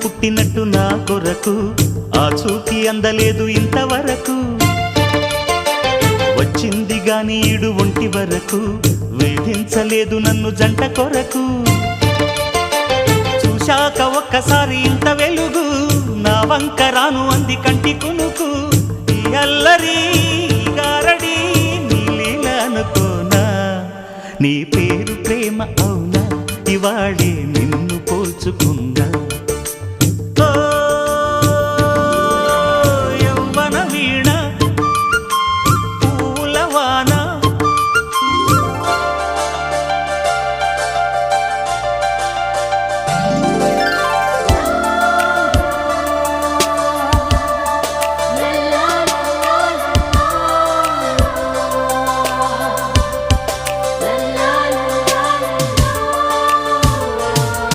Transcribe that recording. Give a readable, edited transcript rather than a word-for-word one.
పుట్టినట్టు నా కొరకు ఆ చూకి అందలేదు ఇంతవరకు వచ్చింది గాని ఈడు ఒంటి వరకు వేధించలేదు నన్ను జంట కొరకు చూశాక ఒక్కసారి ఇంత వెలుగు నా వంక రాను అంది కంటి కునుకు ఈ అల్లరి గారడి నీ లీల అనుకోనా నీ పేరు ప్రేమ అవునా ఇవాళే నిన్ను పోల్చుకున్నా